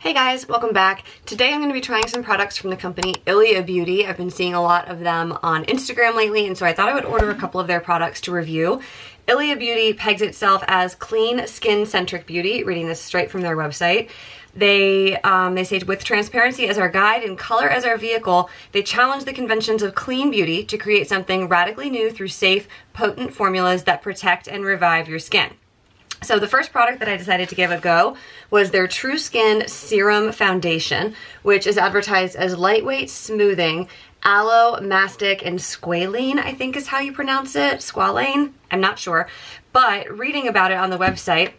Hey guys, welcome back. Today I'm going to be trying some products from the company Ilia Beauty. I've been seeing a lot of them on Instagram lately, and so I thought I would order a couple of their products to review. Ilia Beauty pegs itself as clean skin-centric beauty, reading this straight from their website. They say, with transparency as our guide and color as our vehicle, they challenge the conventions of clean beauty to create something radically new through safe, potent formulas that protect and revive your skin. So the first product that I decided to give a go was their True Skin Serum Foundation, which is advertised as lightweight, smoothing, aloe, mastic, and squalane, I think is how you pronounce it. Squalane? I'm not sure. But reading about it on the website,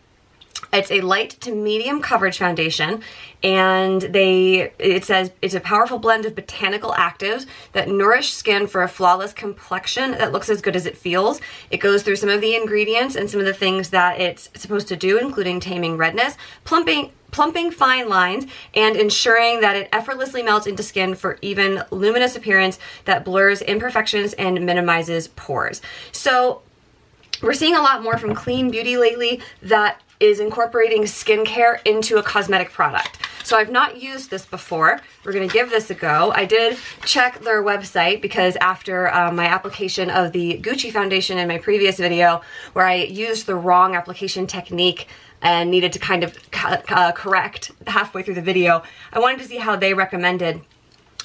it's a light to medium coverage foundation, and it says it's a powerful blend of botanical actives that nourish skin for a flawless complexion that looks as good as it feels. It goes through some of the ingredients and some of the things that it's supposed to do, including taming redness, plumping fine lines, and ensuring that it effortlessly melts into skin for even luminous appearance that blurs imperfections and minimizes pores. So we're seeing a lot more from clean beauty lately that is incorporating skincare into a cosmetic product. So I've not used this before. We're gonna give this a go. I did check their website because after my application of the Gucci foundation in my previous video, where I used the wrong application technique and needed to kind of correct halfway through the video, I wanted to see how they recommended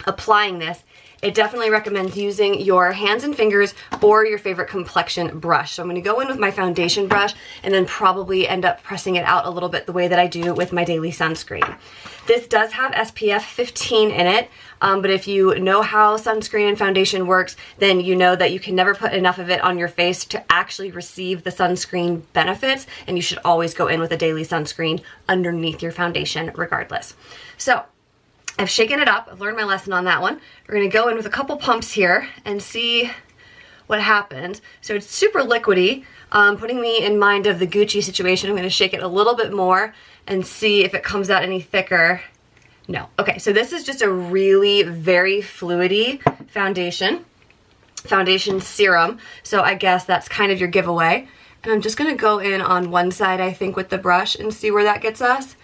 applying this. It definitely recommends using your hands and fingers or your favorite complexion brush. So I'm going to go in with my foundation brush and then probably end up pressing it out a little bit the way that I do with my daily sunscreen. This does have SPF 15 in it, but if you know how sunscreen and foundation works, then you know that you can never put enough of it on your face to actually receive the sunscreen benefits, and you should always go in with a daily sunscreen underneath your foundation regardless. So I've shaken it up. I've learned my lesson on that one. We're going to go in with a couple pumps here and see what happens. So it's super liquidy, putting me in mind of the Gucci situation. I'm going to shake it a little bit more and see if it comes out any thicker. No. Okay, so this is just a really very fluidy foundation serum. So I guess that's kind of your giveaway. And I'm just going to go in on one side, I think, with the brush and see where that gets us.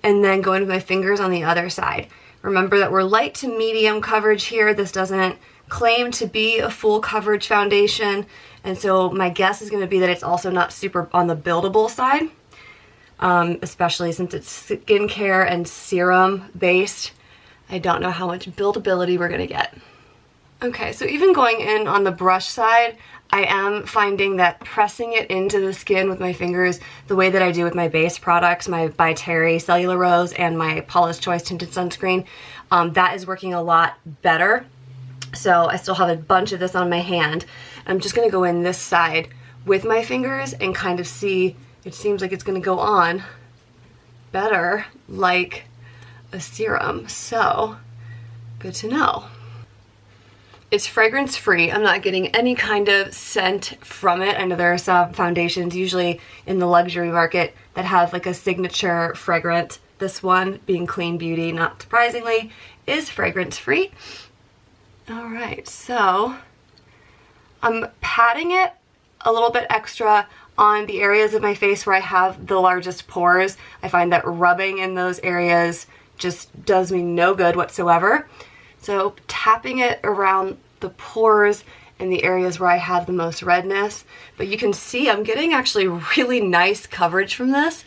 And then go in with my fingers on the other side. Remember that we're light to medium coverage here. This doesn't claim to be a full coverage foundation, and so my guess is going to be that it's also not super on the buildable side, especially since it's skincare and serum based. I don't know how much buildability we're going to get. Okay, so even going in on the brush side, I am finding that pressing it into the skin with my fingers the way that I do with my base products, my By Terry Cellular Rose and my Paula's Choice Tinted Sunscreen, that is working a lot better. So I still have a bunch of this on my hand. I'm just going to go in this side with my fingers and kind of see, it seems like it's going to go on better like a serum. So good to know. It's fragrance free. I'm not getting any kind of scent from it. I know there are some foundations usually in the luxury market that have like a signature fragrance. This one, being clean beauty, not surprisingly, is fragrance free. All right, so I'm patting it a little bit extra on the areas of my face where I have the largest pores. I find that rubbing in those areas just does me no good whatsoever. So tapping it around the pores and the areas where I have the most redness. But you can see I'm getting actually really nice coverage from this.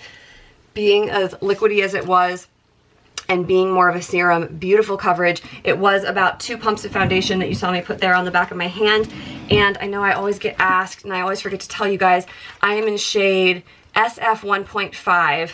Being as liquidy as it was and being more of a serum, beautiful coverage. It was about 2 pumps of foundation that you saw me put there on the back of my hand. And I know I always get asked, and I always forget to tell you guys, I am in shade SF 1.5.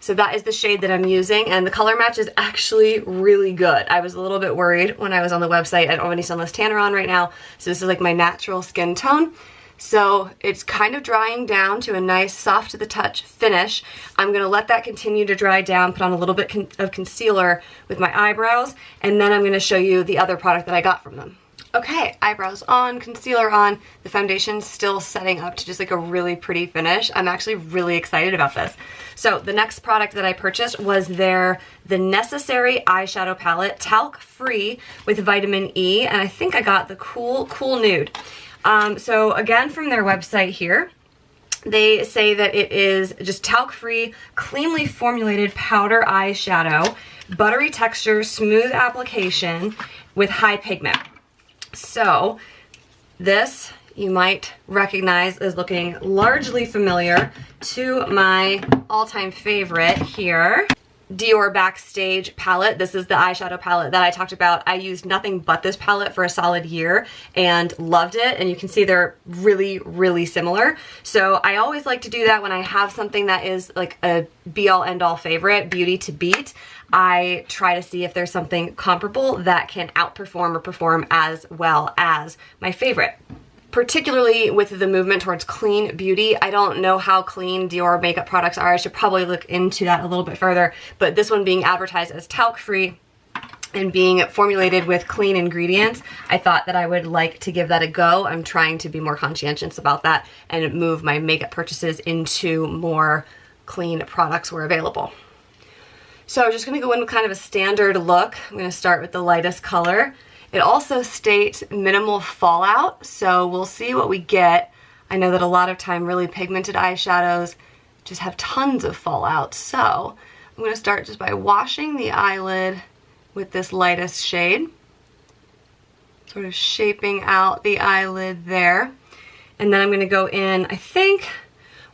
So that is the shade that I'm using, and the color match is actually really good. I was a little bit worried when I was on the website. I don't have any sunless tanner on right now, so this is like my natural skin tone. So it's kind of drying down to a nice soft to the touch finish. I'm going to let that continue to dry down, put on a little bit of concealer with my eyebrows, and then I'm going to show you the other product that I got from them. Okay, eyebrows on, concealer on, the foundation's still setting up to just like a really pretty finish. I'm actually really excited about this. So the next product that I purchased was The Necessary Eyeshadow Palette, talc free with vitamin E, and I think I got the cool nude. So again, from their website here, They say that it is just talc-free, cleanly formulated powder eyeshadow, buttery texture, smooth application with high pigment. So this you might recognize as looking largely familiar to my all-time favorite here, Dior Backstage palette. This is the eyeshadow palette that I talked about. I used nothing but this palette for a solid year and loved it, and you can see they're really, really similar. So I always like to do that when I have something that is like a be-all end-all favorite, beauty to beat. I try to see if there's something comparable that can outperform or perform as well as my favorite. Particularly with the movement towards clean beauty. I don't know how clean Dior makeup products are. I should probably look into that a little bit further, but this one being advertised as talc-free and being formulated with clean ingredients, I thought that I would like to give that a go. I'm trying to be more conscientious about that and move my makeup purchases into more clean products where available. So I'm just gonna go in with kind of a standard look. I'm gonna start with the lightest color. It also states minimal fallout, so we'll see what we get. I know that a lot of time really pigmented eyeshadows just have tons of fallout, so I'm going to start just by washing the eyelid with this lightest shade, sort of shaping out the eyelid there. And then I'm going to go in, I think,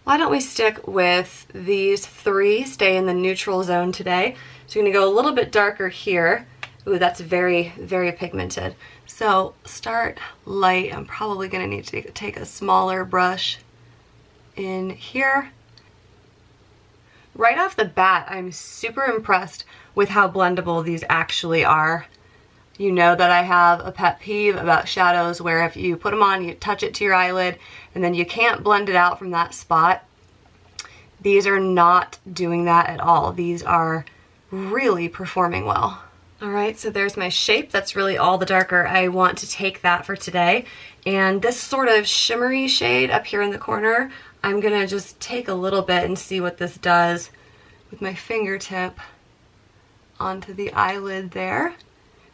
why don't we stick with these three, stay in the neutral zone today. So I'm going to go a little bit darker here. Ooh, that's very, very pigmented. So start light. I'm probably gonna need to take a smaller brush in here. Right off the bat, I'm super impressed with how blendable these actually are. You know that I have a pet peeve about shadows where if you put them on, you touch it to your eyelid, and then you can't blend it out from that spot. These are not doing that at all. These are really performing well. Alright, so there's my shape. That's really all the darker I want to take that for today. And this sort of shimmery shade up here in the corner, I'm going to just take a little bit and see what this does with my fingertip onto the eyelid there.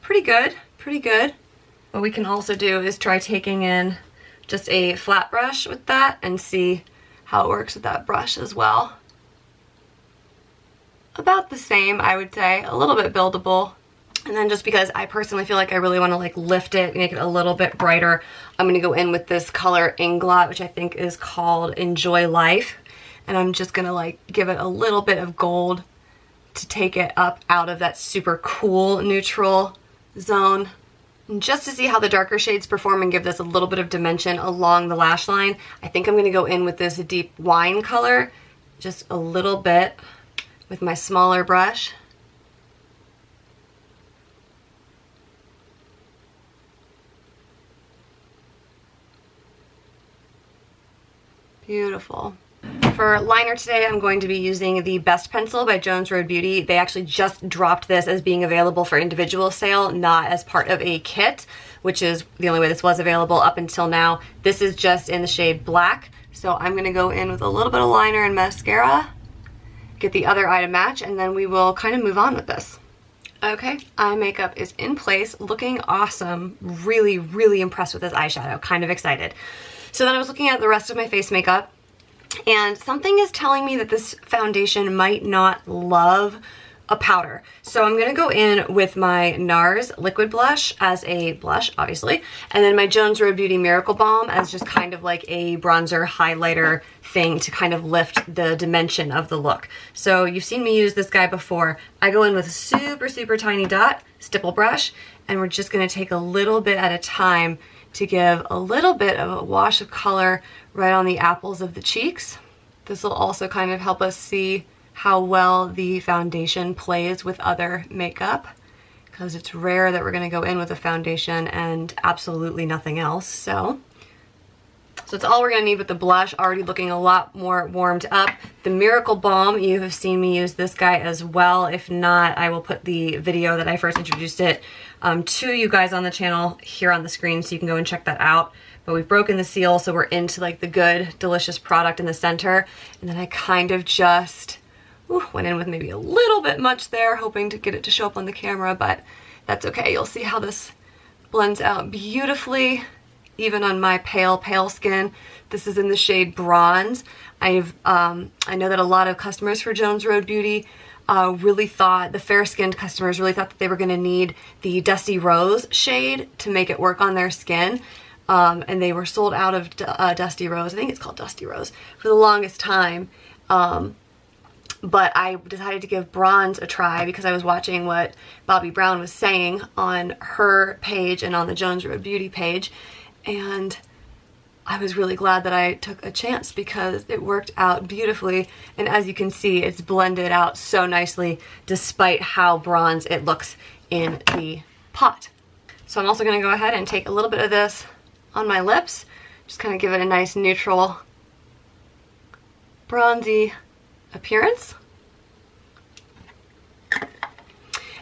Pretty good, pretty good. What we can also do is try taking in just a flat brush with that and see how it works with that brush as well. About the same, I would say, a little bit buildable. And then just because I personally feel like I really want to like lift it, make it a little bit brighter, I'm going to go in with this color Inglot, which I think is called Enjoy Life. And I'm just going to like give it a little bit of gold to take it up out of that super cool neutral zone. And just to see how the darker shades perform and give this a little bit of dimension along the lash line, I think I'm going to go in with this deep wine color, just a little bit with my smaller brush. Beautiful. For liner today, I'm going to be using the Best Pencil by Jones Road Beauty. They actually just dropped this as being available for individual sale, not as part of a kit, which is the only way this was available up until now. This is just in the shade Black. So I'm going to go in with a little bit of liner and mascara, get the other eye to match, and then we will kind of move on with this. Okay, eye makeup is in place, looking awesome. Really, really impressed with this eyeshadow, kind of excited. So then I was looking at the rest of my face makeup, and something is telling me that this foundation might not love a powder. So I'm gonna go in with my NARS liquid blush as a blush, obviously, and then my Jones Road Beauty Miracle Balm as just kind of like a bronzer highlighter thing to kind of lift the dimension of the look. So you've seen me use this guy before. I go in with a super, super tiny dot, stipple brush, and we're just gonna take a little bit at a time to give a little bit of a wash of color right on the apples of the cheeks. This will also kind of help us see how well the foundation plays with other makeup, because it's rare that we're going to go in with a foundation and absolutely nothing else. So it's all we're going to need with the blush, already looking a lot more warmed up. The Miracle Balm, you have seen me use this guy as well. If not, I will put the video that I first introduced it to you guys on the channel here on the screen, so you can go and check that out. But we've broken the seal, so we're into like the good, delicious product in the center. And then I kind of just went in with maybe a little bit much there, hoping to get it to show up on the camera, but that's okay. You'll see how this blends out beautifully even on my pale skin. This is in the shade Bronze. I know that a lot of customers for Jones Road Beauty really thought, the fair-skinned customers really thought that they were going to need the Dusty Rose shade to make it work on their skin. And they were sold out of Dusty Rose. I think it's called Dusty Rose for the longest time. But I decided to give Bronze a try because I was watching what Bobbi Brown was saying on her page and on the Jones Road Beauty page, and I was really glad that I took a chance because it worked out beautifully. And as you can see, it's blended out so nicely despite how bronze it looks in the pot. So I'm also going to go ahead and take a little bit of this on my lips, just kind of give it a nice neutral bronzy appearance.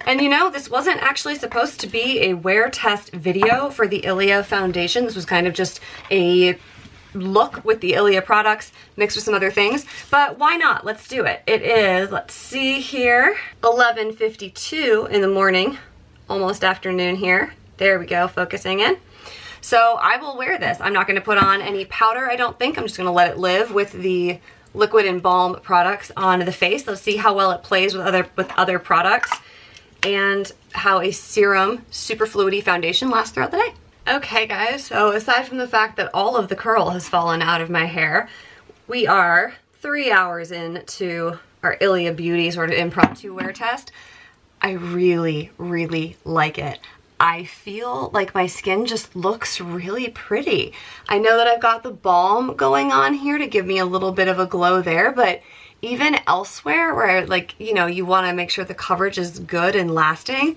And you know, this wasn't actually supposed to be a wear test video for the Ilia foundation. This was kind of just a look with the Ilia products mixed with some other things, but why not? Let's do it. It is, let's see here, 11:52 in the morning, almost afternoon here. There we go, focusing in. So I will wear this. I'm not going to put on any powder, I don't think. I'm just going to let it live with the liquid and balm products on the face. Let's see how well it plays with other products and how a serum super fluidy foundation lasts throughout the day. Okay guys, so aside from the fact that all of the curl has fallen out of my hair, we are 3 hours into our Ilia Beauty sort of impromptu wear test. I really, really like it. I feel like my skin just looks really pretty. I know that I've got the balm going on here to give me a little bit of a glow there, but even elsewhere where, like, you know, you want to make sure the coverage is good and lasting,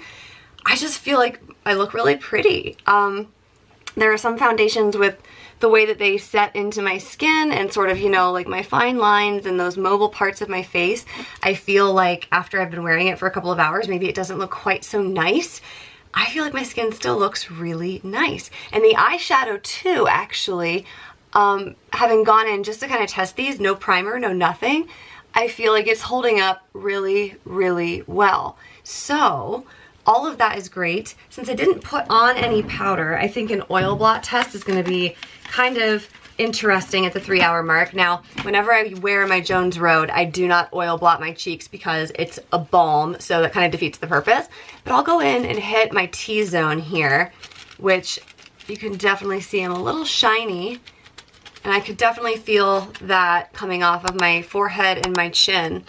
I just feel like I look really pretty. There are some foundations with the way that they set into my skin and sort of, you know, like my fine lines and those mobile parts of my face. I feel like after I've been wearing it for a couple of hours, maybe it doesn't look quite so nice. I feel like my skin still looks really nice. And the eyeshadow too, actually, having gone in just to kind of test these, no primer, no nothing, I feel like it's holding up really, really well. So all of that is great. Since I didn't put on any powder, I think an oil blot test is going to be kind of interesting at the 3 hour mark. Now, whenever I wear my Jones Road, I do not oil blot my cheeks because it's a balm, so that kind of defeats the purpose. But I'll go in and hit my T-zone here, which you can definitely see I'm a little shiny. And I could definitely feel that coming off of my forehead and my chin.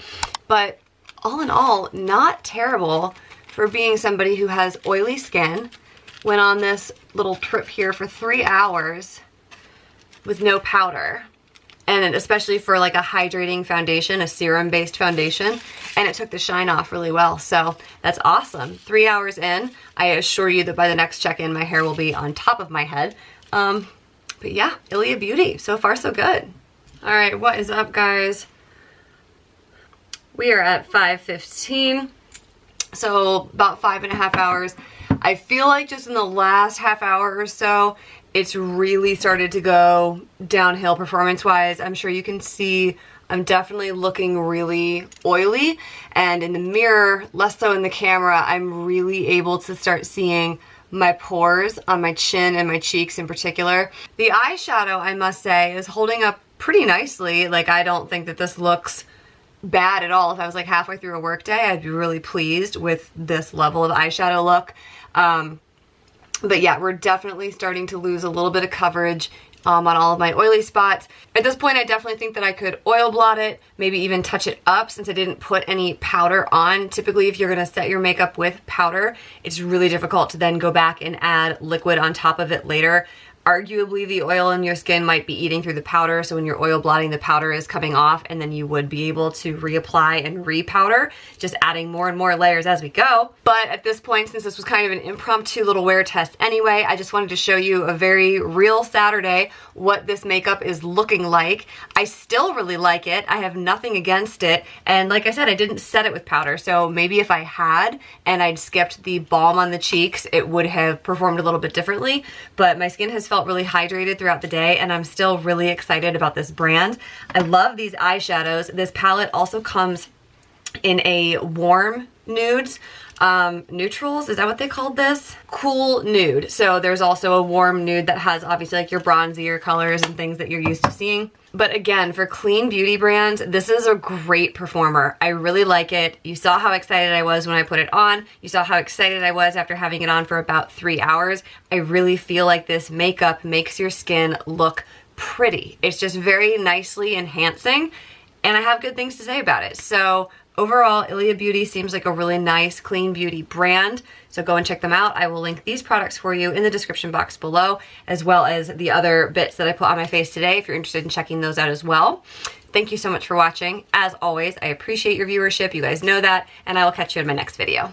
But all in all, not terrible for being somebody who has oily skin. Went on this little trip here for 3 hours with no powder. And especially for like a hydrating foundation, a serum-based foundation. And it took the shine off really well. So that's awesome. 3 hours in, I assure you that by the next check-in, my hair will be on top of my head. But yeah, Ilia Beauty. So far, so good. All right, what is up, guys? We are at 5:15. So about 5.5 hours. I feel like just in the last half hour or so, it's really started to go downhill performance-wise. I'm sure you can see I'm definitely looking really oily. And in the mirror, less so in the camera, I'm really able to start seeing my pores on my chin and my cheeks in particular. The eyeshadow, I must say, is holding up pretty nicely. Like, I don't think that this looks bad at all. If I was like halfway through a work day, I'd be really pleased with this level of eyeshadow look. But yeah, we're definitely starting to lose a little bit of coverage on all of my oily spots. At this point, I definitely think that I could oil blot it, maybe even touch it up since I didn't put any powder on. Typically, if you're gonna set your makeup with powder, it's really difficult to then go back and add liquid on top of it later. Arguably, the oil in your skin might be eating through the powder, so when you're oil blotting, the powder is coming off, and then you would be able to reapply and re-powder, just adding more and more layers as we go. But at this point, since this was kind of an impromptu little wear test anyway, I just wanted to show you a very real Saturday what this makeup is looking like. I still really like it. I have nothing against it, and like I said, I didn't set it with powder, so maybe if I had and I'd skipped the balm on the cheeks, it would have performed a little bit differently, but my skin has felt really hydrated throughout the day, and I'm still really excited about this brand. I love these eyeshadows. This palette also comes in a warm nudes. Neutrals, is that what they called this? Cool nude. So there's also a warm nude that has obviously like your bronzier colors and things that you're used to seeing. But again, for clean beauty brands, this is a great performer. I really like it. You saw how excited I was when I put it on. You saw how excited I was after having it on for about 3 hours. I really feel like this makeup makes your skin look pretty. It's just very nicely enhancing, and I have good things to say about it. So overall, Ilia Beauty seems like a really nice, clean beauty brand. So go and check them out. I will link these products for you in the description box below, as well as the other bits that I put on my face today if you're interested in checking those out as well. Thank you so much for watching. As always, I appreciate your viewership. You guys know that, and I will catch you in my next video.